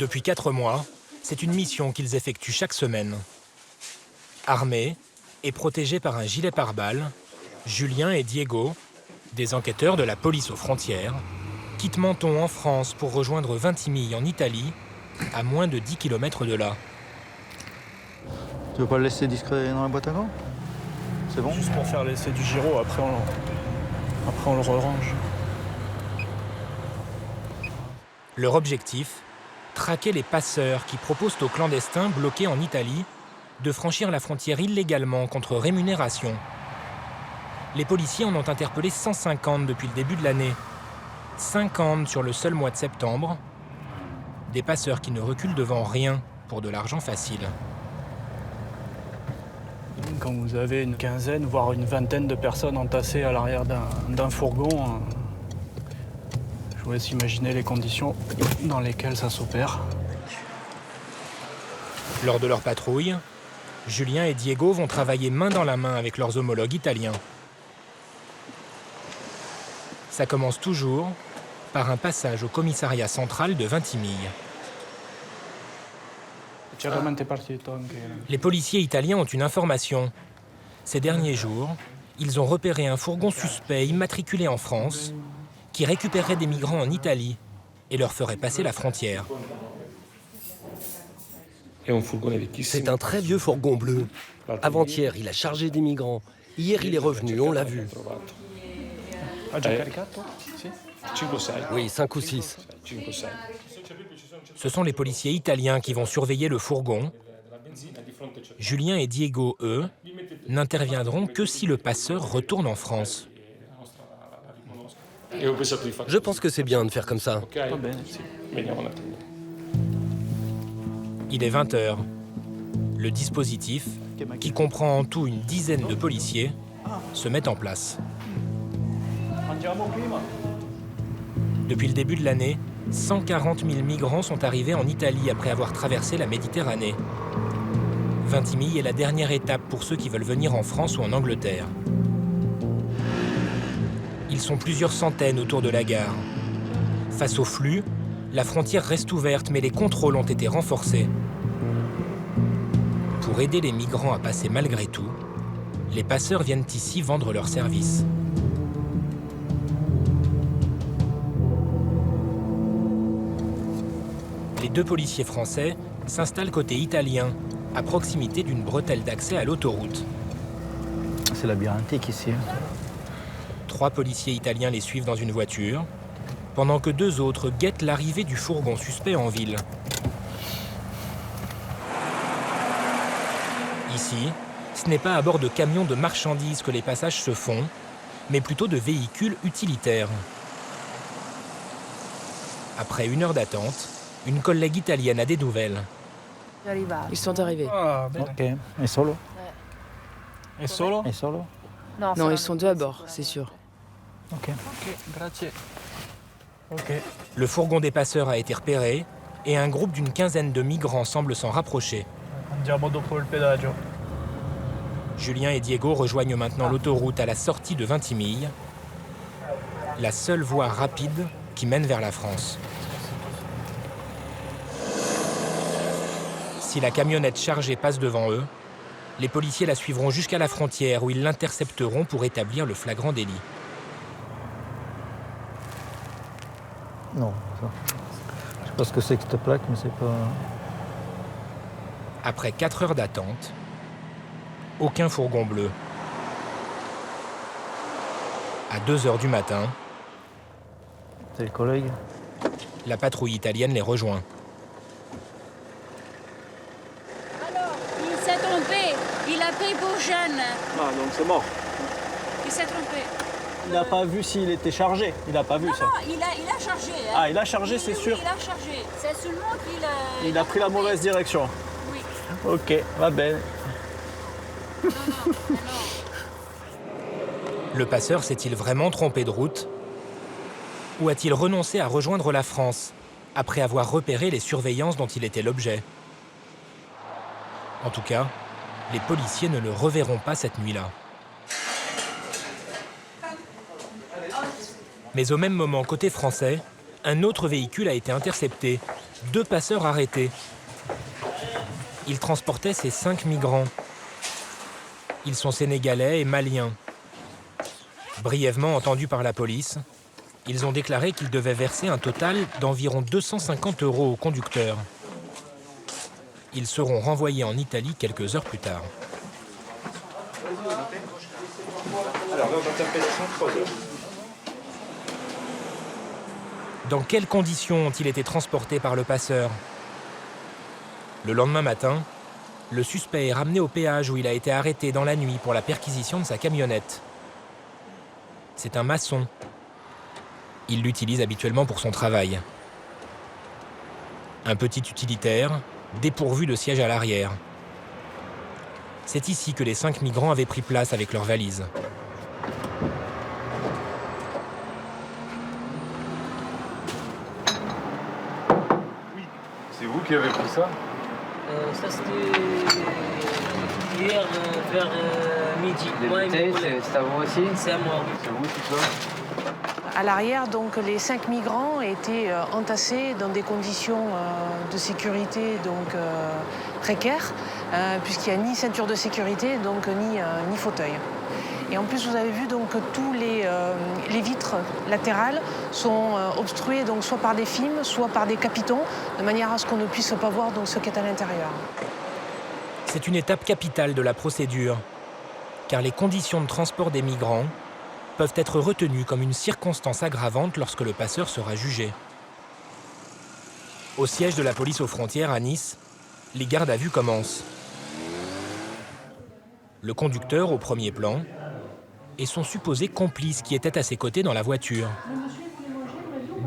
Depuis 4 mois, c'est une mission qu'ils effectuent chaque semaine. Armés et protégés par un gilet pare-balles, Julien et Diego, des enquêteurs de la police aux frontières, quittent Menton en France pour rejoindre Vintimille en Italie, à moins de 10 km de là. Tu veux pas le laisser discret dans la boîte à gants? C'est bon? Juste pour faire l'essai du gyro, après on le re-range. Leur objectif, traquer les passeurs qui proposent aux clandestins bloqués en Italie de franchir la frontière illégalement contre rémunération. Les policiers en ont interpellé 150 depuis le début de l'année. 50 sur le seul mois de septembre. Des passeurs qui ne reculent devant rien pour de l'argent facile. Quand vous avez une quinzaine, voire une vingtaine de personnes entassées à l'arrière d'un fourgon, je vous laisse imaginer les conditions dans lesquelles ça s'opère. Lors de leur patrouille, Julien et Diego vont travailler main dans la main avec leurs homologues italiens. Ça commence toujours par un passage au commissariat central de Vintimille. Les policiers italiens ont une information. Ces derniers jours, ils ont repéré un fourgon suspect immatriculé en France qui récupérerait des migrants en Italie et leur ferait passer la frontière. C'est un très vieux fourgon bleu. Avant-hier, il a chargé des migrants. Hier, il est revenu, on l'a vu. Oui, 5 ou 6. Ce sont les policiers italiens qui vont surveiller le fourgon. Julien et Diego, eux, n'interviendront que si le passeur retourne en France. Je pense que c'est bien de faire comme ça. Il est 20h. Le dispositif, qui comprend en tout une dizaine de policiers, se met en place. Depuis le début de l'année, 140 000 migrants sont arrivés en Italie après avoir traversé la Méditerranée. Vintimille est la dernière étape pour ceux qui veulent venir en France ou en Angleterre. Ils sont plusieurs centaines autour de la gare. Face au flux, la frontière reste ouverte, mais les contrôles ont été renforcés. Pour aider les migrants à passer malgré tout, les passeurs viennent ici vendre leurs services. Les 2 policiers français s'installent côté italien, à proximité d'une bretelle d'accès à l'autoroute. C'est labyrinthique ici. 3 policiers italiens les suivent dans une voiture, pendant que 2 autres guettent l'arrivée du fourgon suspect en ville. Ici, ce n'est pas à bord de camions de marchandises que les passages se font, mais plutôt de véhicules utilitaires. Après 1 heure d'attente, une collègue italienne a des nouvelles. Ils sont arrivés. Ok. Et solo? Et solo? Et solo? Non, ils sont 2 à bord, c'est sûr. Ok. Ok, grazie. Ok. Le fourgon des passeurs a été repéré et un groupe d'une quinzaine de migrants semble s'en rapprocher. Andiamo dopo il pedaggio. Julien et Diego rejoignent maintenant l'autoroute à la sortie de Vintimille, la seule voie rapide qui mène vers la France. Si la camionnette chargée passe devant eux, les policiers la suivront jusqu'à la frontière où ils l'intercepteront pour établir le flagrant délit. Non, ça. Je sais pas ce que c'est que cette plaque, mais c'est pas... Après 4 heures d'attente, aucun fourgon bleu. À 2 heures du matin, C'est le collègue. la patrouille italienne les rejoint. Alors, il s'est trompé. Il a pris pour jeune. Ah, donc c'est mort. Il s'est trompé. Il n'a pas vu s'il était chargé. Il n'a pas vu ça. Non, il a chargé. Hein. Ah, il a chargé, Oui, c'est oui, sûr. Il a chargé. C'est seulement qu'il a... Il a pris la mauvaise direction. Oui. Ok, va bene. Non. Le passeur s'est-il vraiment trompé de route? Ou a-t-il renoncé à rejoindre la France, après avoir repéré les surveillances dont il était l'objet? En tout cas, les policiers ne le reverront pas cette nuit-là. Mais au même moment, côté français, un autre véhicule a été intercepté 2 passeurs arrêtés. Ils transportaient ces 5 migrants. Ils sont sénégalais et maliens. Brièvement entendus par la police, ils ont déclaré qu'ils devaient verser un total d'environ 250 € au conducteur. Ils seront renvoyés en Italie quelques heures plus tard. Dans quelles conditions ont-ils été transportés par le passeur? Le lendemain matin, le suspect est ramené au péage où il a été arrêté dans la nuit pour la perquisition de sa camionnette. C'est un maçon. Il l'utilise habituellement pour son travail. Un petit utilitaire, dépourvu de siège à l'arrière. C'est ici que les 5 migrants avaient pris place avec leurs valises. C'est vous qui avez pris ça? Ça c'était hier vers midi. C'est à vous aussi? C'est à moi. C'est vous tout ça? À l'arrière, donc, les 5 migrants étaient entassés dans des conditions de sécurité donc, précaires, puisqu'il n'y a ni ceinture de sécurité, donc, ni fauteuil. Et en plus, vous avez vu donc, que tous les vitres latérales sont obstruées donc, soit par des films, soit par des capitons, de manière à ce qu'on ne puisse pas voir donc, ce qu'est à l'intérieur. C'est une étape capitale de la procédure, car les conditions de transport des migrants peuvent être retenues comme une circonstance aggravante lorsque le passeur sera jugé. Au siège de la police aux frontières à Nice, les gardes à vue commencent. Le conducteur au premier plan et son supposé complice qui était à ses côtés dans la voiture.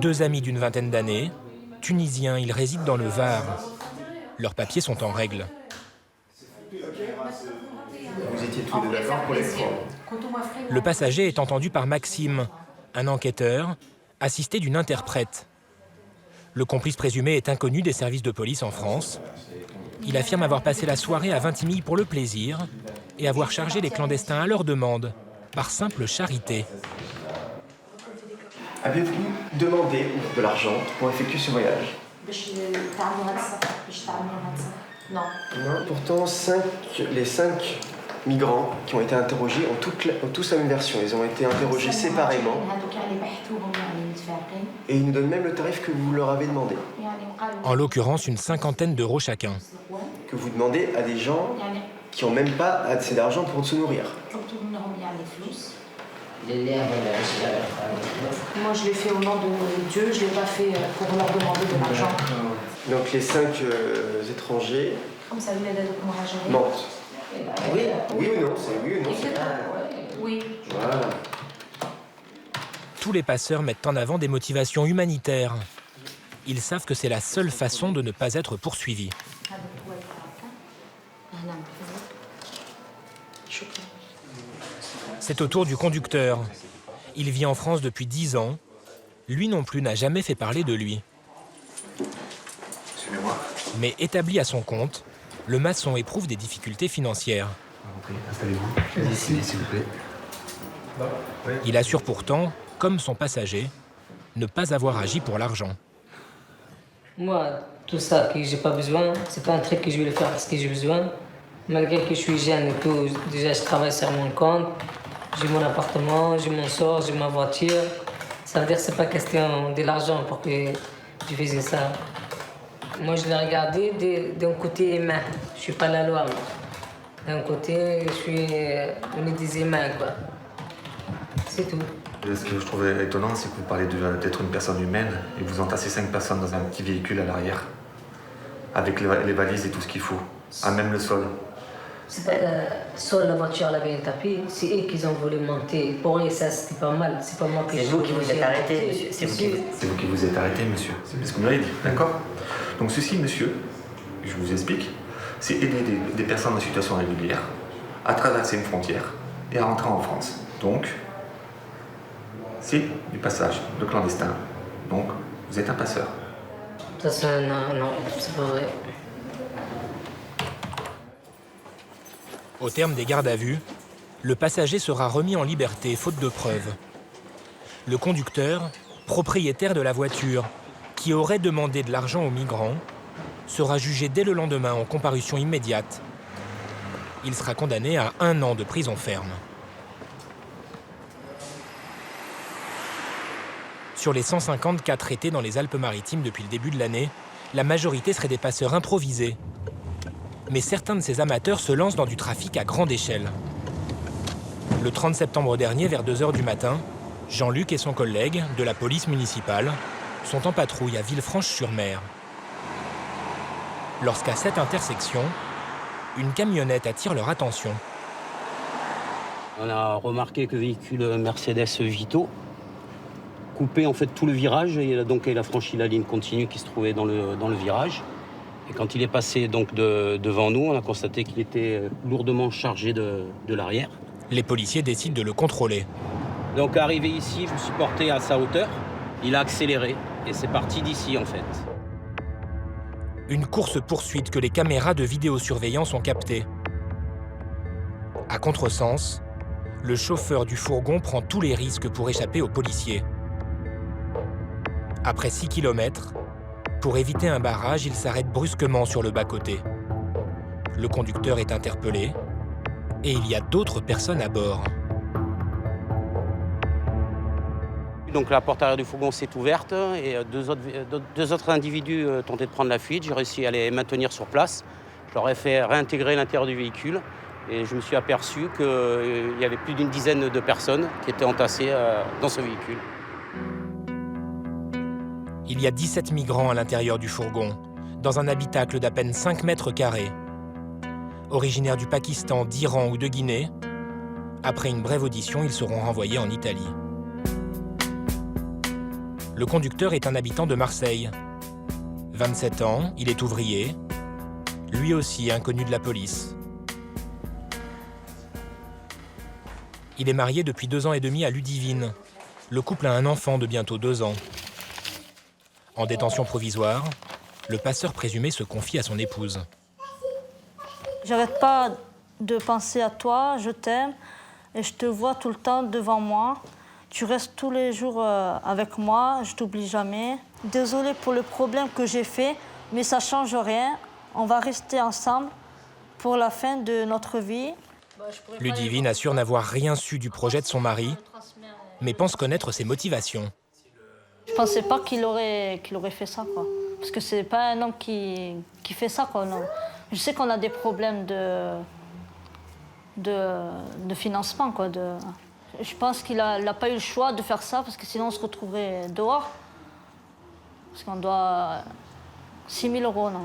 2 amis d'une vingtaine d'années, tunisiens, ils résident dans le Var. Leurs papiers sont en règle. Vous étiez tous les deux d'accord pour les prendre. Le passager est entendu par Maxime, un enquêteur, assisté d'une interprète. Le complice présumé est inconnu des services de police en France. Il affirme avoir passé la soirée à Vintimille pour le plaisir et avoir chargé les clandestins à leur demande, par simple charité. Avez-vous demandé de l'argent pour effectuer ce voyage? Non. Non. Pourtant, les 5 migrants qui ont été interrogés ont tous la même version. Ils ont été interrogés séparément. Et ils nous donnent même le tarif que vous leur avez demandé. En l'occurrence, une 50aine d'euros chacun. Que vous demandez à des gens qui n'ont même pas assez d'argent pour se nourrir. Moi, je l'ai fait au nom de Dieu, je ne l'ai pas fait pour leur demander de l'argent. Donc les 5 étrangers mentent. Oui. Oui ou non? C'est oui ou non? Oui. Voilà. Tous les passeurs mettent en avant des motivations humanitaires. Ils savent que c'est la seule façon de ne pas être poursuivis. C'est au tour du conducteur. Il vit en France depuis 10 ans. Lui non plus n'a jamais fait parler de lui. Mais établi à son compte, le maçon éprouve des difficultés financières. Installez-vous. Ici, s'il vous plaît. Il assure pourtant, comme son passager, ne pas avoir agi pour l'argent. Moi, tout ça que j'ai pas besoin, c'est pas un truc que je vais le faire parce que j'ai besoin. Malgré que je suis jeune et tout, déjà je travaille sur mon compte, j'ai mon appartement, je m'en sors, j'ai ma voiture. Ça veut dire que c'est pas question de l'argent pour que je fasse ça. Moi, je l'ai regardé d'un côté humain. Je suis pas la loi, moi. D'un côté, je suis des humains, quoi. C'est tout. Ce que je trouve étonnant, c'est que vous parlez d'être une personne humaine et vous entassez 5 personnes dans un petit véhicule à l'arrière, avec les valises et tout ce qu'il faut, à même le sol. Sur la voiture, elle avait un tapis, c'est eux qui ont voulu monter. Pour eux, ça, c'était pas mal. C'est pas moi qui... C'est vous qui vous êtes arrêté, monsieur. C'est vous qui vous êtes arrêté, monsieur. C'est ce que vous m'avez dit, d'accord? Donc ceci, monsieur, je vous explique, c'est aider des personnes en situation régulière à traverser une frontière et à rentrer en France. Donc, c'est du passage de clandestin. Donc, vous êtes un passeur. Ça, non, c'est pas vrai. Au terme des gardes à vue, le passager sera remis en liberté faute de preuves. Le conducteur, propriétaire de la voiture, qui aurait demandé de l'argent aux migrants, sera jugé dès le lendemain en comparution immédiate. Il sera condamné à 1 an de prison ferme. Sur les 150 cas traités dans les Alpes-Maritimes depuis le début de l'année, la majorité seraient des passeurs improvisés. Mais certains de ces amateurs se lancent dans du trafic à grande échelle. Le 30 septembre dernier, vers 2 h du matin, Jean-Luc et son collègue, de la police municipale, sont en patrouille à Villefranche-sur-Mer. Lorsqu'à cette intersection, une camionnette attire leur attention. On a remarqué que le véhicule Mercedes Vito coupait en fait tout le virage et donc il a franchi la ligne continue qui se trouvait dans le virage. Et quand il est passé donc devant nous, on a constaté qu'il était lourdement chargé de l'arrière. Les policiers décident de le contrôler. Donc arrivé ici, je me suis porté à sa hauteur. Il a accéléré et c'est parti d'ici en fait. Une course-poursuite que les caméras de vidéosurveillance ont captée. À contresens, le chauffeur du fourgon prend tous les risques pour échapper aux policiers. Après 6 km, pour éviter un barrage, il s'arrête brusquement sur le bas-côté. Le conducteur est interpellé et il y a d'autres personnes à bord. Donc la porte arrière du fourgon s'est ouverte et deux autres individus tentaient de prendre la fuite. J'ai réussi à les maintenir sur place. Je leur ai fait réintégrer l'intérieur du véhicule et je me suis aperçu qu'il y avait plus d'une dizaine de personnes qui étaient entassées dans ce véhicule. Il y a 17 migrants à l'intérieur du fourgon, dans un habitacle d'à peine 5 mètres carrés. Originaires du Pakistan, d'Iran ou de Guinée, après une brève audition, ils seront renvoyés en Italie. Le conducteur est un habitant de Marseille. 27 ans, il est ouvrier, lui aussi inconnu de la police. Il est marié depuis 2 ans et demi à Ludivine. Le couple a un enfant de bientôt 2 ans. En détention provisoire, le passeur présumé se confie à son épouse. J'arrête pas de penser à toi, je t'aime et je te vois tout le temps devant moi. Tu restes tous les jours avec moi, je t'oublie jamais. Désolée pour le problème que j'ai fait, mais ça change rien. On va rester ensemble pour la fin de notre vie. Ludivine assure n'avoir rien su du projet de son mari, mais pense connaître ses motivations. Je pensais pas qu'il aurait fait ça, quoi. Parce que c'est pas un homme qui fait ça, quoi. Non. Je sais qu'on a des problèmes de financement, quoi. Je pense qu'il n'a pas eu le choix de faire ça, parce que sinon on se retrouverait dehors. Parce qu'on doit 6 000 €, non.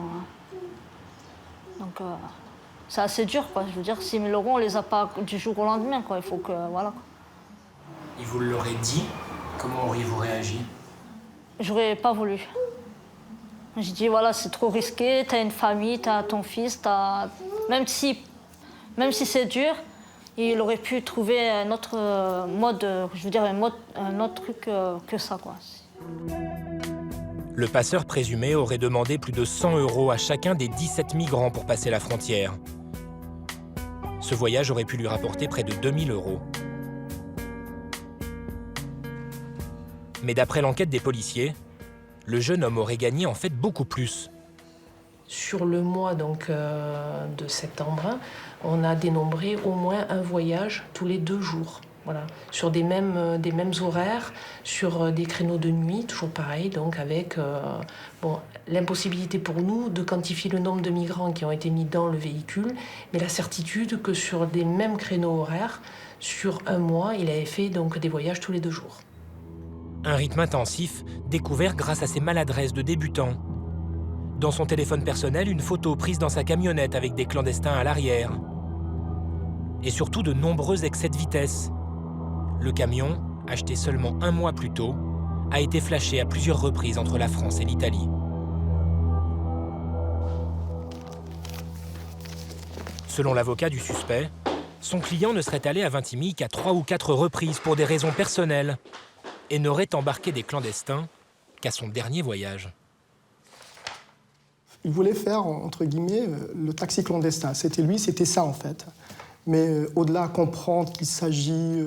Donc c'est assez dur, quoi. Je veux dire, 6 000 €, on les a pas du jour au lendemain, quoi. Il faut que, voilà. Et vous l'aurez dit, comment auriez-vous réagi ? J'aurais pas voulu. J'ai dit, voilà, c'est trop risqué, t'as une famille, t'as ton fils, même si c'est dur, il aurait pu trouver un autre mode, je veux dire, un autre truc que ça, quoi. Le passeur présumé aurait demandé plus de 100 € à chacun des 17 migrants pour passer la frontière. Ce voyage aurait pu lui rapporter près de 2 000 €. Mais d'après l'enquête des policiers, le jeune homme aurait gagné en fait beaucoup plus. Sur le mois donc, de septembre, on a dénombré au moins un voyage tous les 2 jours. Voilà. Sur des mêmes horaires, sur des créneaux de nuit, toujours pareil, donc avec l'impossibilité pour nous de quantifier le nombre de migrants qui ont été mis dans le véhicule, mais la certitude que sur des mêmes créneaux horaires, sur un mois, il avait fait donc des voyages tous les 2 jours. Un rythme intensif, découvert grâce à ses maladresses de débutant. Dans son téléphone personnel, une photo prise dans sa camionnette avec des clandestins à l'arrière. Et surtout de nombreux excès de vitesse. Le camion, acheté seulement 1 mois plus tôt, a été flashé à plusieurs reprises entre la France et l'Italie. Selon l'avocat du suspect, son client ne serait allé à Vintimille qu'à 3 ou 4 reprises pour des raisons personnelles et n'aurait embarqué des clandestins qu'à son dernier voyage. Il voulait faire, entre guillemets, le taxi clandestin. C'était lui, c'était ça en fait. Mais au-delà, comprendre qu'il s'agit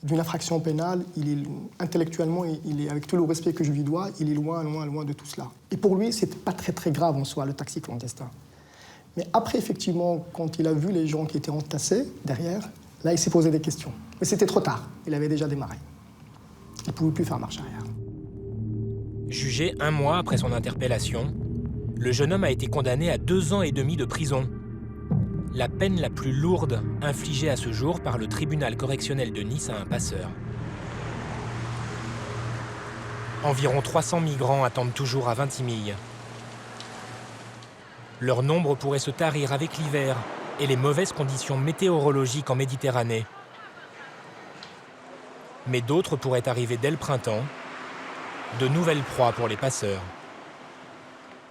d'une infraction pénale, intellectuellement, il est, avec tout le respect que je lui dois, il est loin, loin, loin de tout cela. Et pour lui, c'était pas très, très grave en soi, le taxi clandestin. Mais après, effectivement, quand il a vu les gens qui étaient entassés derrière, là, il s'est posé des questions. Mais c'était trop tard, il avait déjà démarré. Il ne pouvait plus faire marche arrière. Jugé 1 mois après son interpellation, le jeune homme a été condamné à 2 ans et demi de prison. La peine la plus lourde infligée à ce jour par le tribunal correctionnel de Nice à un passeur. Environ 300 migrants attendent toujours à Vintimille. Leur nombre pourrait se tarir avec l'hiver et les mauvaises conditions météorologiques en Méditerranée. Mais d'autres pourraient arriver dès le printemps, de nouvelles proies pour les passeurs.